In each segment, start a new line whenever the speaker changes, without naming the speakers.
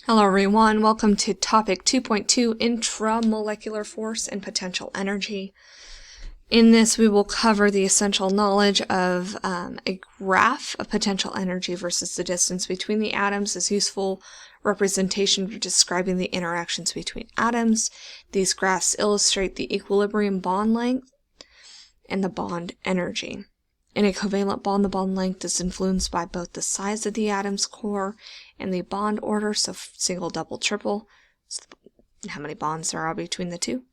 Hello everyone, welcome to topic 2.2, Intramolecular Force and Potential Energy. In this we will cover the essential knowledge of a graph of potential energy versus the distance between the atoms as useful representation for describing the interactions between atoms. These graphs illustrate the equilibrium bond length and the bond energy. In a covalent bond, the bond length is influenced by both the size of the atom's core and the bond order, so single, double, triple, how many bonds there are between the two.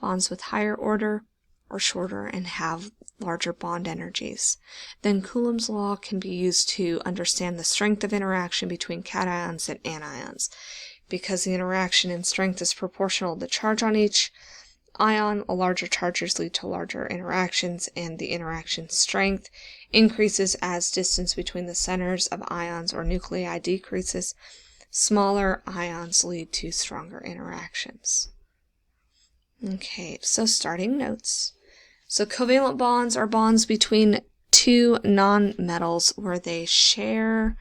Bonds with higher order or shorter and have larger bond energies. Then Coulomb's law can be used to understand the strength of interaction between cations and anions. Because the interaction in strength is proportional to the charge on each ion, larger charges lead to larger interactions, and the interaction strength increases as distance between the centers of ions or nuclei decreases. Smaller ions lead to stronger interactions. Okay, so starting notes. So covalent bonds are bonds between two nonmetals where they share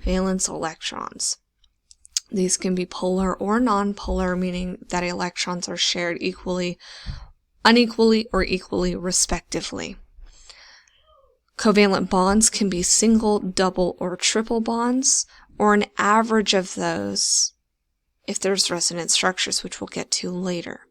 valence electrons. These can be polar or nonpolar, meaning that electrons are shared equally, unequally, or equally, respectively. Covalent bonds can be single, double, or triple bonds, or an average of those if there's resonance structures, which we'll get to later.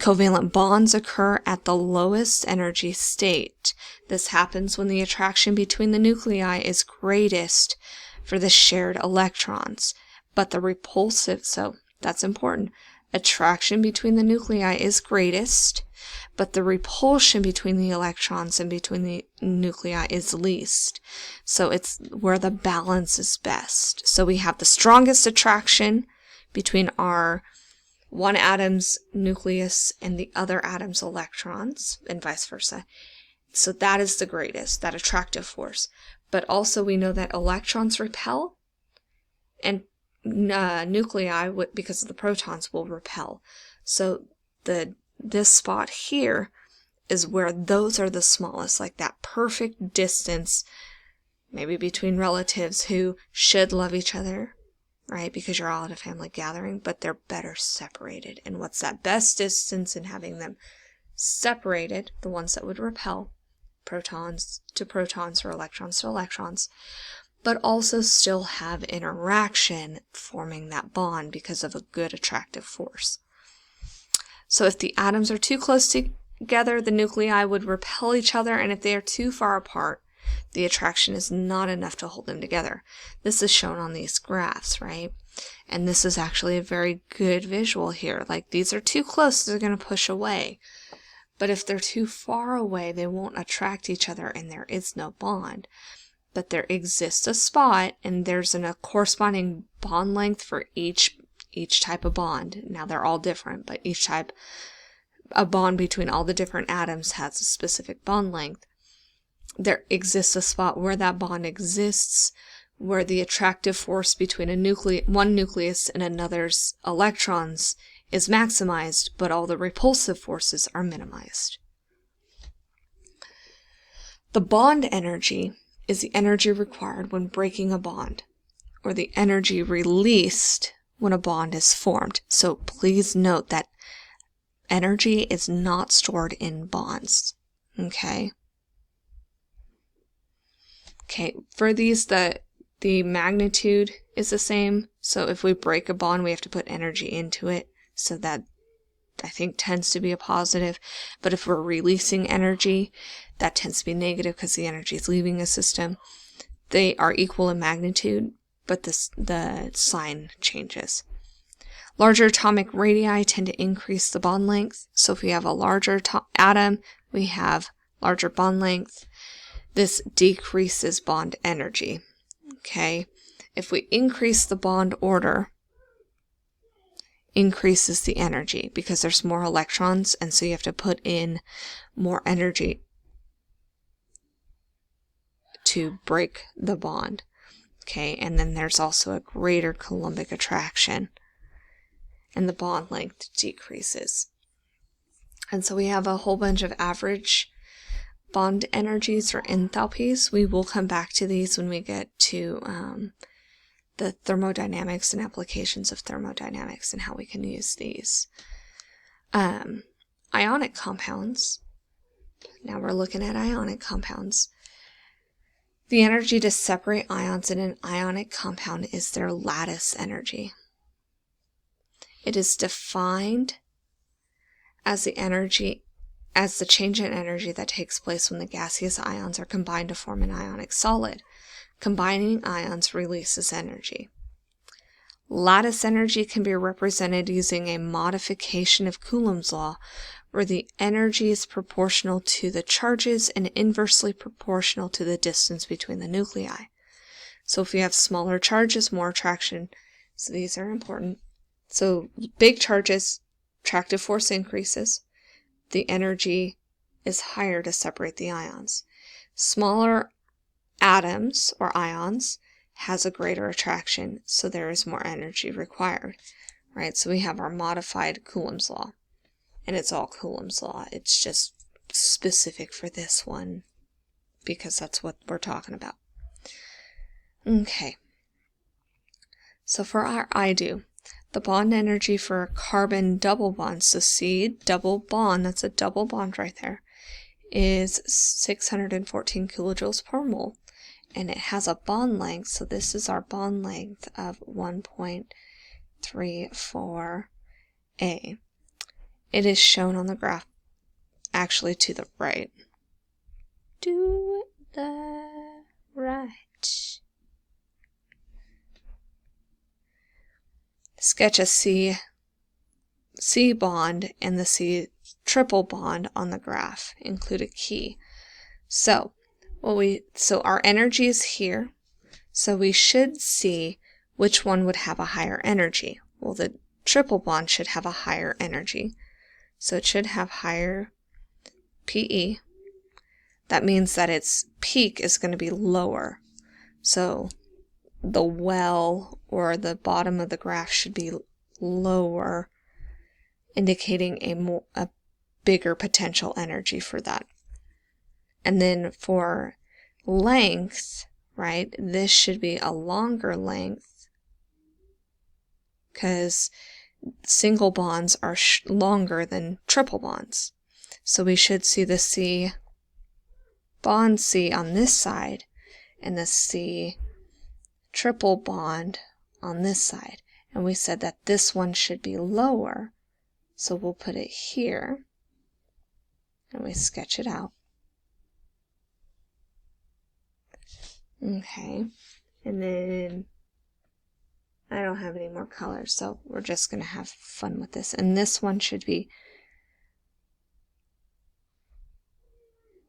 Covalent bonds occur at the lowest energy state. This happens when the attraction between the nuclei is greatest for the shared electrons. But the repulsive, so that's important, attraction between the nuclei is greatest, but the repulsion between the electrons and between the nuclei is least. So it's where the balance is best. So we have the strongest attraction between our one atom's nucleus and the other atom's electrons, and vice versa. So that is the greatest, that attractive force. But also we know that electrons repel, and nuclei, because of the protons, will repel. So this spot here is where those are the smallest, like that perfect distance, maybe between relatives who should love each other, right? Because you're all at a family gathering, but they're better separated. And what's that best distance in having them separated? The ones that would repel, protons to protons or electrons to electrons, but also still have interaction forming that bond because of a good attractive force. So if the atoms are too close together, the nuclei would repel each other, and if they are too far apart, the attraction is not enough to hold them together. This is shown on these graphs, right? And this is actually a very good visual here. Like, these are too close, they're going to push away. But if they're too far away, they won't attract each other, and there is no bond. But there exists a spot, and there's a corresponding bond length for each type of bond. Now they're all different, but each type, a bond between all the different atoms has a specific bond length. There exists a spot where that bond exists, where the attractive force between one nucleus and another's electrons is maximized, but all the repulsive forces are minimized. The bond energy is the energy required when breaking a bond, or the energy released when a bond is formed. So please note that energy is not stored in bonds. Okay, for these, the magnitude is the same. So if we break a bond, we have to put energy into it. So that, I think, tends to be a positive. But if we're releasing energy, that tends to be negative because the energy is leaving a system. They are equal in magnitude, but the sign changes. Larger atomic radii tend to increase the bond length. So if we have a larger atom, we have larger bond length. This decreases bond energy. Okay, if we increase the bond order, increases the energy because there's more electrons, and so you have to put in more energy to break the bond. Okay, and then there's also a greater Coulombic attraction, and the bond length decreases. And so we have a whole bunch of average bond energies or enthalpies. We will come back to these when we get to the thermodynamics and applications of thermodynamics and how we can use these. Ionic compounds. Now we're looking at ionic compounds. The energy to separate ions in an ionic compound is their lattice energy. It is defined as the change in energy that takes place when the gaseous ions are combined to form an ionic solid. Combining ions releases energy. Lattice energy can be represented using a modification of Coulomb's law, where the energy is proportional to the charges and inversely proportional to the distance between the nuclei. So if you have smaller charges, more attraction. So these are important. So big charges, attractive force increases. The energy is higher to separate the ions. Smaller atoms or ions has a greater attraction, so there is more energy required, right? So we have our modified Coulomb's law, and it's all Coulomb's law. It's just specific for this one because that's what we're talking about. Okay. So for our I-do, the bond energy for a carbon double bond, so C double bond, that's a double bond right there, is 614 kilojoules per mole. And it has a bond length, so this is our bond length of 1.34A. It is shown on the graph, actually to the right. To the right. Sketch a C bond and the C triple bond on the graph. Include a key. So our energy is here, so we should see which one would have a higher energy. Well, the triple bond should have a higher energy, so it should have higher PE. That means that its peak is going to be lower. So the well or the bottom of the graph should be lower, indicating a bigger potential energy for that. And then for length, right, this should be a longer length because single bonds are longer than triple bonds. So we should see the C bond C on this side and the C triple bond on this side. And we said that this one should be lower, so we'll put it here and we sketch it out. Okay, and then I don't have any more colors, so we're just going to have fun with this. And this one should be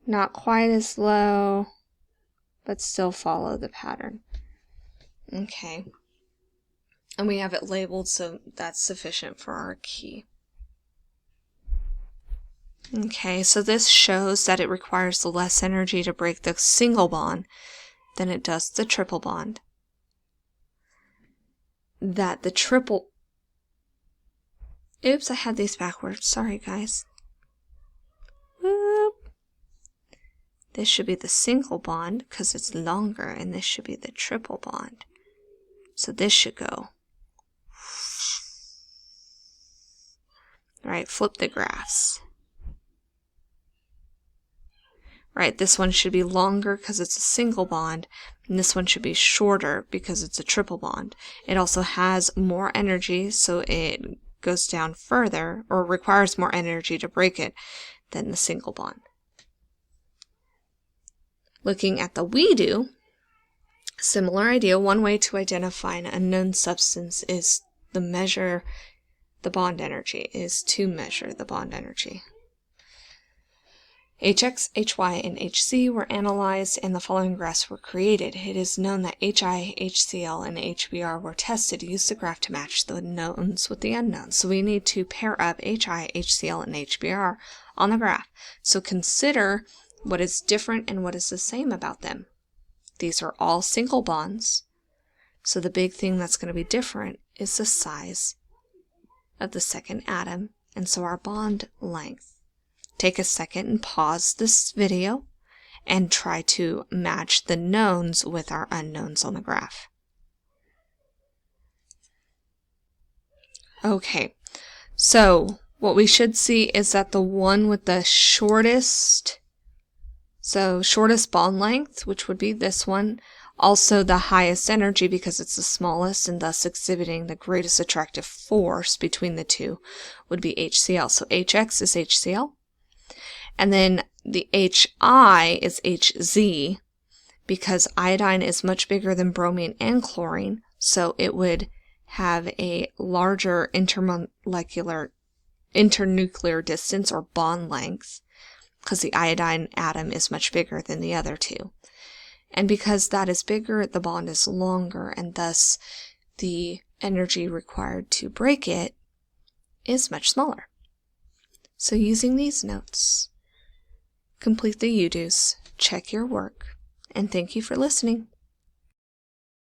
not quite as low, but still follow the pattern. Okay, and we have it labeled, so that's sufficient for our key. Okay, so this shows that it requires less energy to break the single bond than it does the triple bond. That the triple... Oops, I had these backwards. Sorry, guys. Whoop. This should be the single bond because it's longer, and this should be the triple bond. So this should go. Right, flip the graphs. Right, this one should be longer because it's a single bond, and this one should be shorter because it's a triple bond. It also has more energy, so it goes down further, or requires more energy to break it than the single bond. Looking at the we-do, similar idea. One way to identify an unknown substance is to measure the bond energy, HX, HY, and HC were analyzed and the following graphs were created. It is known that HI, HCl, and HBr were tested. Use the graph to match the knowns with the unknowns. So we need to pair up HI, HCl, and HBr on the graph. So consider what is different and what is the same about them. These are all single bonds. So the big thing that's going to be different is the size of the second atom, and so our bond length. Take a second and pause this video and try to match the knowns with our unknowns on the graph. Okay, so what we should see is that the one with the shortest bond length, which would be this one, also the highest energy because it's the smallest and thus exhibiting the greatest attractive force between the two, would be HCl. So HX is HCl. And then the HI is HZ because iodine is much bigger than bromine and chlorine, so it would have a larger internuclear distance or bond length because the iodine atom is much bigger than the other two. And because that is bigger, the bond is longer, and thus the energy required to break it is much smaller. So using these notes, complete the you-dos, check your work, and thank you for listening.